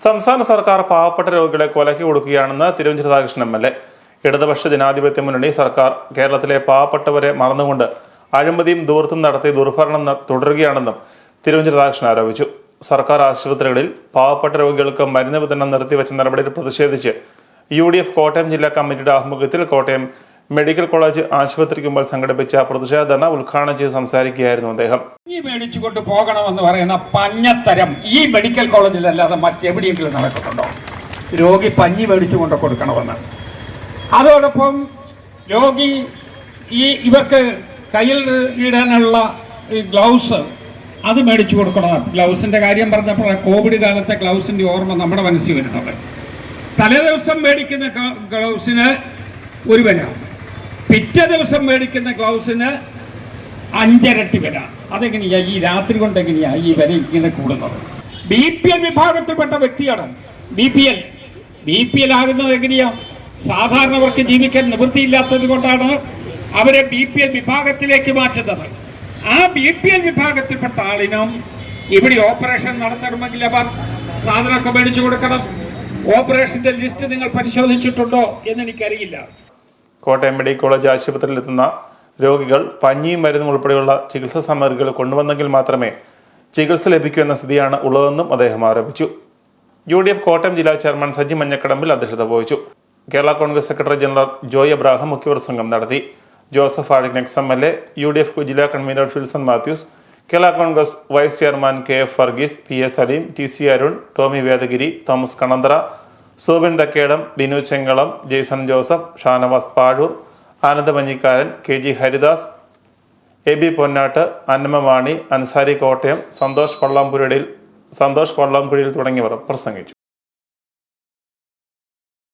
സംസ്ഥാന സർക്കാർ പാവപ്പെട്ട രോഗികളെ കൊലയ്ക്ക് കൊടുക്കുകയാണെന്ന് തിരുവഞ്ചൂർ രാധാകൃഷ്ണൻ എം.എൽ.എ. ഇടതുപക്ഷ ജനാധിപത്യ മുന്നണി സർക്കാർ കേരളത്തിലെ പാവപ്പെട്ടവരെ മറന്നുകൊണ്ട് അഴിമതിയും ധൂർത്തും നടത്തി ദുർഭരണം തുടരുകയാണെന്നും തിരുവഞ്ചൂർ രാധാകൃഷ്ണൻ ആരോപിച്ചു. സർക്കാർ ആശുപത്രികളിൽ പാവപ്പെട്ട രോഗികൾക്ക് മരുന്ന് വിതരണം നിർത്തിവെച്ച നടപടിയിൽ പ്രതിഷേധിച്ച് UDF കോട്ടയം ജില്ലാ കമ്മിറ്റിയുടെ ആഭിമുഖ്യത്തിൽ കോട്ടയം മെഡിക്കൽ കോളേജ് ആശുപത്രിക്ക് മുമ്പിൽ സംഘടിപ്പിച്ച പ്രതിഷേധ ധർണ ഉദ്ഘാടനം ചെയ്ത് സംസാരിക്കുകയായിരുന്നു അദ്ദേഹം. ഈ മേടിച്ചുകൊണ്ട് പോകണമെന്ന് പറയുന്ന പഞ്ഞത്തരം ഈ മെഡിക്കൽ കോളേജിലല്ലാതെ മറ്റെവിടെയെങ്കിലും നടക്കുന്നുണ്ടോ? രോഗി പഞ്ഞി മേടിച്ചുകൊണ്ട് കൊടുക്കണമെന്ന്. അതോടൊപ്പം രോഗി ഇവർക്ക് കയ്യിൽ ഇടാനുള്ള ഈ ഗ്ലൗസ് അത് മേടിച്ചു കൊടുക്കണം. ഗ്ലൗസിന്റെ കാര്യം പറഞ്ഞപ്പോൾ കോവിഡ് കാലത്തെ ഗ്ലൗസിന്റെ ഓർമ്മ നമ്മുടെ മനസ്സിൽ വരുന്നത്. തലേ ദിവസം മേടിക്കുന്ന ഗ്ലൗസിന് ഒരു വില, പിറ്റേ ദിവസം മേടിക്കുന്ന ഗ്ലൗസിന് 5 ഇരട്ടി വില. അതെങ്ങനെയാ ഈ രാത്രി കൊണ്ട് എങ്ങനെയാ ഈ വില ഇങ്ങനെ കൂടുന്നത്? BPL വിഭാഗത്തിൽപ്പെട്ട വ്യക്തിയാണ്. BPL ആകുന്നത് എങ്ങനെയാ? സാധാരണവർക്ക് ജീവിക്കാൻ നിവൃത്തിയില്ലാത്തത് കൊണ്ടാണ് അവരെ BPL വിഭാഗത്തിലേക്ക് മാറ്റുന്നത്. ആ BPL വിഭാഗത്തിൽപ്പെട്ട ആളിനും ഇവിടെ ഓപ്പറേഷൻ നടത്തണമെങ്കിൽ അവർ സാധനമൊക്കെ മേടിച്ചു കൊടുക്കണം. ഓപ്പറേഷന്റെ ലിസ്റ്റ് നിങ്ങൾ പരിശോധിച്ചിട്ടുണ്ടോ എന്ന് എനിക്കറിയില്ല. കോട്ടയം മെഡിക്കൽ കോളേജ് ആശുപത്രിയിൽ എത്തുന്ന രോഗികൾ പഞ്ഞിയും മരുന്നും ഉൾപ്പെടെയുള്ള ചികിത്സാ സാമഗ്രികൾ കൊണ്ടുവന്നെങ്കിൽ മാത്രമേ ചികിത്സ ലഭിക്കൂ എന്ന സ്ഥിതിയാണ് ഉള്ളതെന്നും അദ്ദേഹം ആരോപിച്ചു. UDF കോട്ടയം ജില്ലാ ചെയർമാൻ സജി മഞ്ഞക്കടമ്പിൽ അധ്യക്ഷത വഹിച്ചു. കേരള കോൺഗ്രസ് സെക്രട്ടറി ജനറൽ ജോയ് അബ്രാഹം മുഖ്യപ്രസംഗം നടത്തി. ജോസഫ് ആഡിഗ്നെക്സ് MLA, UDF ജില്ലാ convener Filson Mathews, Kerala Congress vice chairman KF Varghese, PA Saleem, TC Arun, Tomy Vedagiri, Thomas Kananthara, Sobin Thakkedam, Binu Chenkalam, Jaison Joseph, Shanavas Pazhoor, Ananda Manjikkaran, KG Haridas, AB Ponnattu, Annamma വാണി, അൻസാരി കോട്ടയം, സന്തോഷ് പള്ളാംപുഴയിൽ തുടങ്ങിയവർ പ്രസംഗിച്ചു.